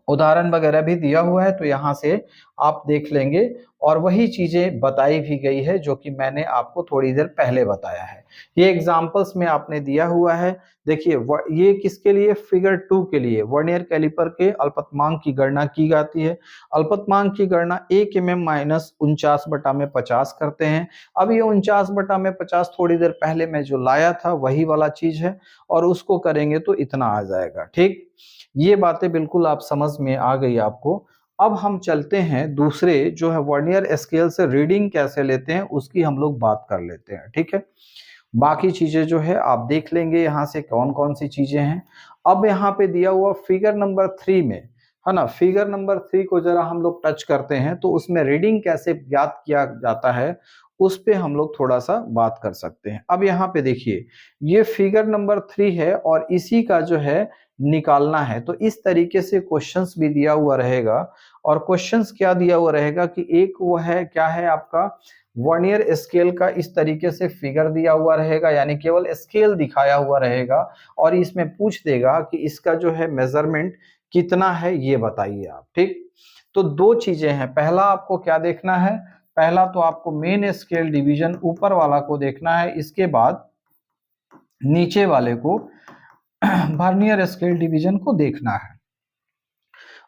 उदाहरण वगैरह भी दिया हुआ है तो यहाँ से आप देख लेंगे, और वही चीजें बताई भी गई है जो कि मैंने आपको थोड़ी देर पहले बताया है। ये एग्जांपल्स में आपने दिया हुआ है। देखिए ये किसके लिए, फिगर 2 के लिए वर्नियर कैलिपर के अल्पतमांक की गणना की जाती है। अल्पतमांक की गणना 1 mm माइनस 49/50 करते हैं। अब ये 49/50 थोड़ी देर पहले मैं जो लाया था वही वाला चीज है, और उसको करेंगे तो इतना आ जाएगा। ठीक, ये बातें बिल्कुल आप समझ में आ गई आपको। अब हम चलते हैं दूसरे जो है वर्नियर स्केल से रीडिंग कैसे लेते हैं उसकी हम लोग बात कर लेते हैं। ठीक है, बाकी चीजें जो है आप देख लेंगे यहाँ से कौन कौन सी चीजें हैं। अब यहाँ पे दिया हुआ फिगर नंबर 3 में, है ना, फिगर नंबर 3 को जरा हम लोग टच करते हैं तो उसमें रीडिंग कैसे ज्ञात किया जाता है उस पे हम लोग थोड़ा सा बात कर सकते हैं। अब यहाँ पे देखिए, ये फिगर नंबर 3 है और इसी का जो है निकालना है। तो इस तरीके से क्वेश्चंस भी दिया हुआ रहेगा, और क्वेश्चंस क्या दिया हुआ रहेगा कि एक वो है क्या है आपका वर्नियर स्केल का इस तरीके से फिगर दिया हुआ रहेगा, यानी केवल स्केल दिखाया हुआ रहेगा, और इसमें पूछ देगा कि इसका जो है मेजरमेंट कितना है ये बताइए आप। ठीक, तो दो चीजें हैं, पहला आपको क्या देखना है, पहला तो आपको मेन स्केल डिवीजन ऊपर वाला को देखना है, इसके बाद नीचे वाले को वर्नियर स्केल डिवीजन को देखना है।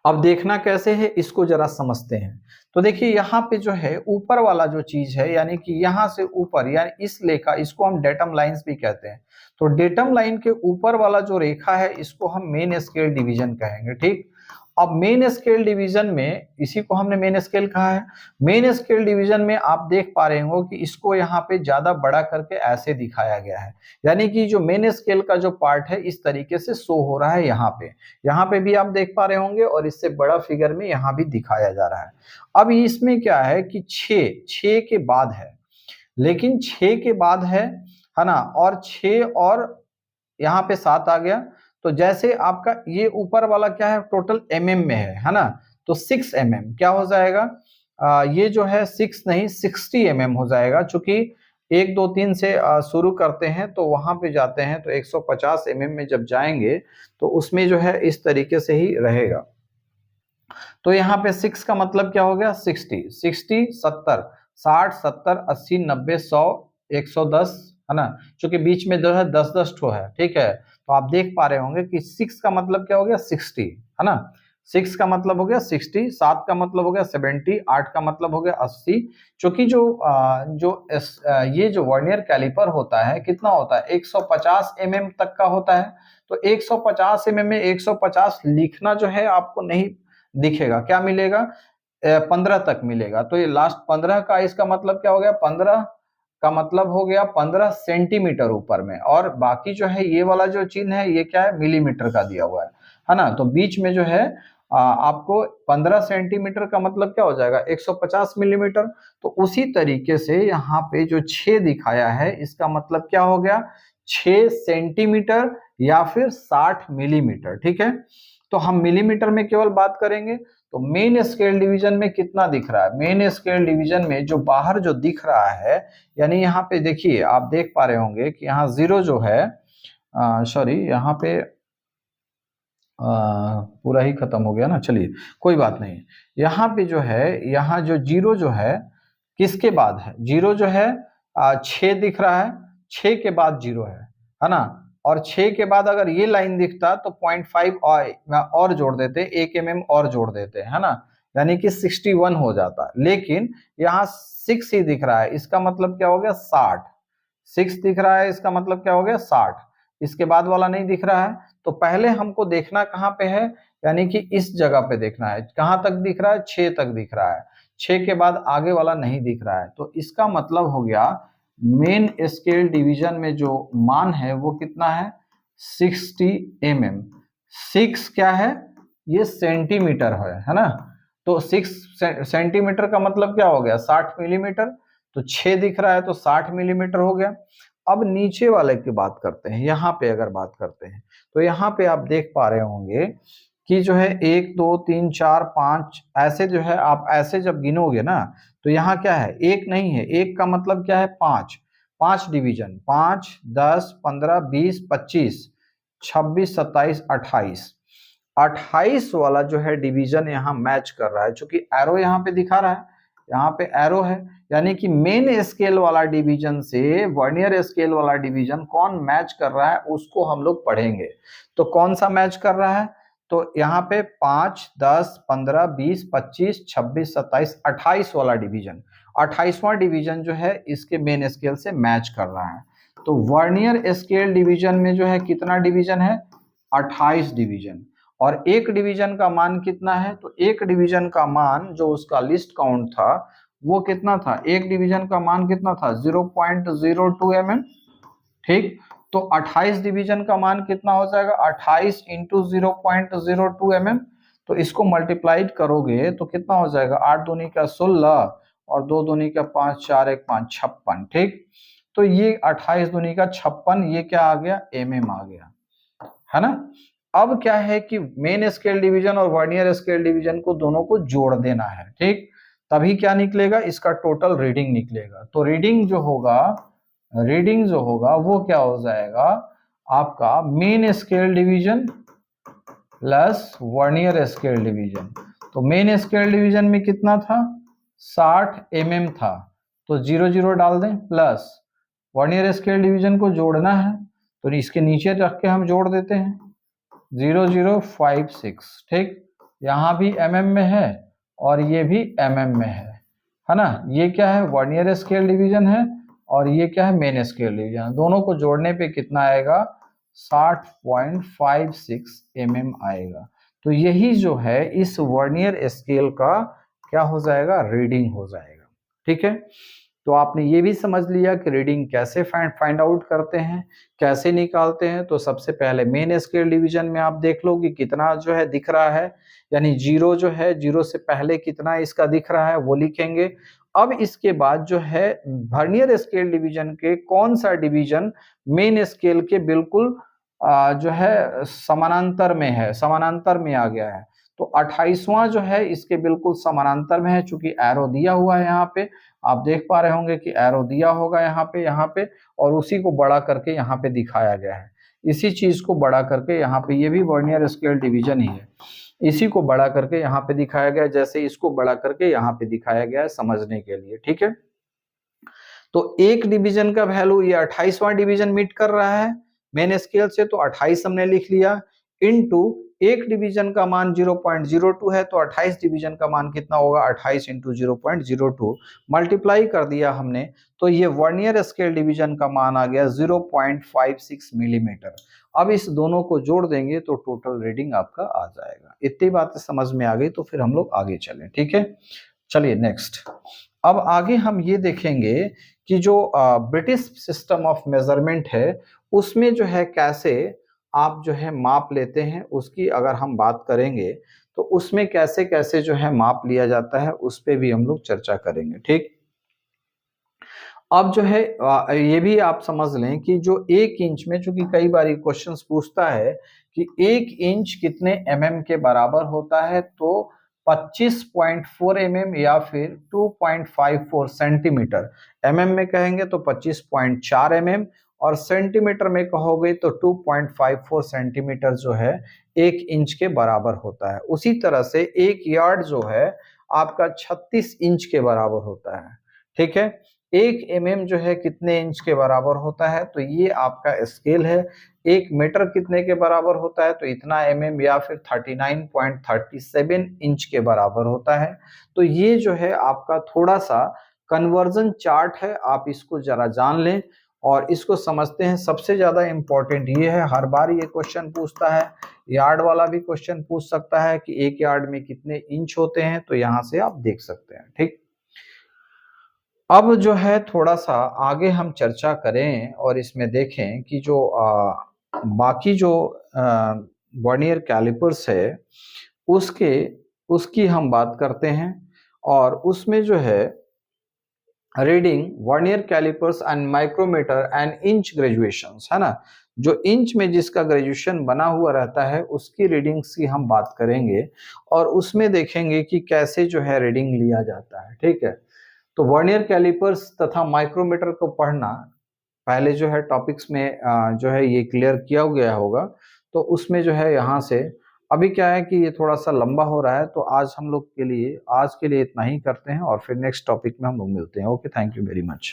अब देखना कैसे है इसको जरा समझते हैं। तो देखिए यहाँ पे जो है ऊपर वाला जो चीज है, यानी कि यहाँ से ऊपर, यानी इस लेखा, इसको हम डेटम लाइंस भी कहते हैं। तो डेटम लाइन के ऊपर वाला जो रेखा है इसको हम मेन स्केल डिवीजन कहेंगे। ठीक, अब मेन स्केल डिवीजन में, इसी को हमने मेन स्केल कहा है, मेन स्केल डिवीजन में आप देख पा रहे हो कि इसको यहाँ पे ज्यादा बड़ा करके ऐसे दिखाया गया है, यानी कि जो मेन स्केल का जो पार्ट है इस तरीके से शो हो रहा है यहाँ पे भी आप देख पा रहे होंगे, और इससे बड़ा फिगर में यहाँ भी दिखाया जा रहा है। अब इसमें क्या है कि 6 के बाद है, लेकिन 6 के बाद है ना, और 6 और यहाँ पे 7 आ गया। तो जैसे आपका ये ऊपर वाला क्या है टोटल mm में है ना, तो 6 mm क्या हो जाएगा, ये जो है 6 नहीं 60 mm हो जाएगा, चूंकि 1 2 3 से शुरू करते हैं तो वहां पे जाते हैं तो 150 mm में जब जाएंगे तो उसमें जो है इस तरीके से ही रहेगा। तो यहाँ पे 6 का मतलब क्या हो गया, 60 60 70 60 70 80 90 100 110, है ना, क्योंकि बीच में जो है 10 ठो है। ठीक है, तो आप देख पा रहे होंगे कि 6 का मतलब क्या हो गया 60, है ना, 6 का मतलब हो गया 60, 7 का मतलब हो गया 70, 8 का मतलब हो गया 80। क्योंकि ये जो वर्नियर कैलिपर होता है कितना होता है 150 mm तक का होता है। तो 150 mm में 150 लिखना जो है आपको नहीं दिखेगा, क्या मिलेगा 15 तक मिलेगा। तो ये लास्ट 15 का इसका मतलब क्या हो गया, 15 का मतलब हो गया 15 सेंटीमीटर ऊपर में, और बाकी जो है ये वाला जो चिन्ह है ये क्या है मिलीमीटर का दिया हुआ है ना। तो बीच में जो है आपको 15 सेंटीमीटर का मतलब क्या हो जाएगा 150 मिलीमीटर। तो उसी तरीके से यहाँ पे जो 6 दिखाया है इसका मतलब क्या हो गया 6 सेंटीमीटर या फिर 60 मिलीमीटर। ठीक है, तो हम मिलीमीटर में केवल बात करेंगे। तो मेन स्केल डिवीजन में कितना दिख रहा है, मेन स्केल डिवीजन में जो बाहर जो दिख रहा है, यानी यहाँ पे देखिए आप देख पा रहे होंगे कि यहाँ 0 जो है, सॉरी यहाँ पे पूरा ही खत्म हो गया ना, चलिए कोई बात नहीं। यहाँ पे जो है, यहाँ जो 0 जो है किसके बाद है, 0 जो है 6 दिख रहा है, 6 के बाद 0 है ना, और 6 के बाद अगर ये लाइन दिखता तो 0.5 और जोड़ देते, 1 mm और जोड़ देते, है ना, यानी कि 61 हो जाता। लेकिन यहाँ 6 ही दिख रहा है, इसका मतलब क्या हो गया 60, 6 दिख रहा है इसका मतलब क्या हो गया 60। इसके बाद वाला नहीं दिख रहा है। तो पहले हमको देखना कहाँ पे है, यानी कि इस जगह पे देखना है। कहाँ तक दिख रहा है, 6 तक दिख रहा है। 6 के बाद आगे वाला नहीं दिख रहा है। तो इसका मतलब हो गया मेन स्केल डिवीजन में जो मान है वो कितना है, 60 mm। 6 क्या है, ये सेंटीमीटर है ना। तो 6 सेंटीमीटर का मतलब क्या हो गया, 60 मिलीमीटर। तो 6 दिख रहा है तो 60 मिलीमीटर हो गया। अब नीचे वाले की बात करते हैं, यहाँ पे अगर बात करते हैं तो यहाँ पे आप देख पा रहे होंगे कि जो है 1 2 3 4 5 ऐसे जो है, आप ऐसे जब गिनोगे ना तो यहाँ क्या है, एक नहीं है। एक का मतलब क्या है, 5। 5 डिवीजन, 5 10 15 20 25 26 27 28। 28 वाला जो है डिवीजन यहाँ मैच कर रहा है, क्योंकि एरो यहाँ पे दिखा रहा है, यहाँ पे एरो है। यानी कि मेन स्केल वाला डिवीजन से वर्नियर स्केल वाला डिवीजन कौन मैच कर रहा है उसको हम लोग पढ़ेंगे। तो कौन सा मैच कर रहा है, तो यहाँ पे 5 10 15 20 25 26 27 28 वाला डिवीजन, 28वां डिवीजन जो है इसके मेन स्केल से मैच कर रहा है। तो वर्नियर स्केल डिवीजन में जो है कितना डिवीजन है, 28 डिवीजन। और एक डिवीजन का मान कितना है, तो एक डिवीजन का मान जो उसका लिस्ट काउंट था वो कितना था, एक डिवीजन का मान कितना था, 0.02 mm। ठीक, तो 28 डिवीजन का मान कितना हो जाएगा, 28 इंटू 0.02 mm। तो इसको मल्टीप्लाइड करोगे तो कितना हो जाएगा, 8 दूनी का 16 और 2 दूनी का 5 4 1 5 56। ठीक, तो ये 28 दूनी का 56, ये क्या आ गया, mm आ गया, है ना। अब क्या है कि मेन स्केल डिवीजन और वर्नियर स्केल डिवीजन को दोनों को जोड़ देना है। ठीक, तभी क्या निकलेगा, इसका टोटल रीडिंग निकलेगा। तो रीडिंग जो होगा वो क्या हो जाएगा, आपका main scale division plus vernier scale division. तो मेन स्केल डिवीजन में कितना था, 60 mm था, तो 0 0 डाल दें, प्लस वर्नियर स्केल डिवीजन को जोड़ना है तो इसके नीचे रख के हम जोड़ देते हैं, 0056। ठीक, यहाँ भी mm में है और ये भी mm में है ना। ये क्या है, वर्नियर स्केल डिवीजन है और ये क्या है, मेन स्केल डिवीजन। दोनों को जोड़ने पे कितना आएगा, 60.56 mm आएगा। तो यही जो है इस वर्नियर स्केल का क्या हो जाएगा, रीडिंग हो जाएगा। ठीक है, तो आपने ये भी समझ लिया कि रीडिंग कैसे फाइंड आउट करते हैं, कैसे निकालते हैं। तो सबसे पहले मेन स्केल डिवीजन में आप देख लो कि कितना जो है दिख रहा है, यानी 0 जो है, 0 से पहले कितना इसका दिख रहा है वो लिखेंगे। अब इसके बाद जो है वर्नियर स्केल डिवीजन के कौन सा डिवीजन मेन स्केल के बिल्कुल जो है समानांतर में है, समानांतर में आ गया है। तो 28वां जो है इसके बिल्कुल समानांतर में है, चूंकि एरो दिया हुआ है यहाँ पे, आप देख पा रहे होंगे कि एरो दिया होगा यहाँ पे और उसी को बड़ा करके यहाँ पे दिखाया गया है। इसी चीज को बड़ा करके यहाँ पे, ये भी वर्नियर स्केल डिवीजन ही है, इसी को बड़ा करके यहाँ पे दिखाया गया है, जैसे इसको बड़ा करके यहाँ पे दिखाया गया है समझने के लिए। ठीक है, तो एक डिवीजन का वैल्यू ये 28वां डिवीजन मीट कर रहा है मेन स्केल से, तो 28 हमने लिख लिया, इनटू एक डिवीजन का मान 0.02 है, तो 28 डिवीजन का मान कितना होगा, 28 इंटू 0.02 मल्टीप्लाई कर दिया हमने, तो ये वर्नियर स्केल डिवीजन का मान आ गया 0.56 मिलीमीटर। अब इस दोनों को जोड़ देंगे तो टोटल रीडिंग आपका आ जाएगा। इतनी बातें समझ में आ गई तो फिर हम लोग आगे चलें। ठीक है, चलिए नेक्स्ट। अब आगे हम ये देखेंगे कि जो ब्रिटिश सिस्टम ऑफ मेजरमेंट है उसमें जो है कैसे आप जो है माप लेते हैं, उसकी अगर हम बात करेंगे तो उसमें कैसे कैसे जो है माप लिया जाता है उस पे भी हम लोग चर्चा करेंगे। ठीक, अब जो है ये भी आप समझ लें कि जो 1 इंच में, चूंकि कई बार क्वेश्चन पूछता है कि 1 इंच कितने mm के बराबर होता है, तो 25.4 mm या फिर 2.54 सेंटीमीटर। mm में कहेंगे तो 25.4 mm और सेंटीमीटर में कहोगे तो 2.54 सेंटीमीटर जो है 1 इंच के बराबर होता है। उसी तरह से 1 यार्ड जो है आपका 36 इंच के बराबर होता है। ठीक है, 1 mm जो है कितने इंच के बराबर होता है, तो ये आपका स्केल है। 1 मीटर कितने के बराबर होता है, तो इतना mm या फिर 39.37 इंच के बराबर होता है। तो ये जो है आपका थोड़ा सा कन्वर्जन चार्ट है, आप इसको जरा जान लें और इसको समझते हैं। सबसे ज्यादा इंपॉर्टेंट ये है, हर बार ये क्वेश्चन पूछता है, यार्ड वाला भी क्वेश्चन पूछ सकता है कि एक यार्ड में कितने इंच होते हैं, तो यहां से आप देख सकते हैं। ठीक, अब जो है थोड़ा सा आगे हम चर्चा करें और इसमें देखें कि जो बाकी जो वर्नियर कैलिपर्स है उसके उसकी हम बात करते हैं। और उसमें जो है reading vernier calipers and micrometer and inch graduations है ना, जो इंच में जिसका ग्रेजुएशन बना हुआ रहता है उसकी रीडिंग्स की हम बात करेंगे और उसमें देखेंगे कि कैसे जो है रीडिंग लिया जाता है। ठीक है, तो वर्नियर कैलिपर्स तथा माइक्रोमीटर को पढ़ना पहले जो है टॉपिक्स में जो है ये क्लियर किया गया होगा, तो उसमें जो है यहाँ से अभी क्या है कि ये थोड़ा सा लंबा हो रहा है, तो आज के लिए इतना ही करते हैं और फिर नेक्स्ट टॉपिक में हम लोग मिलते हैं। Okay, thank you very much.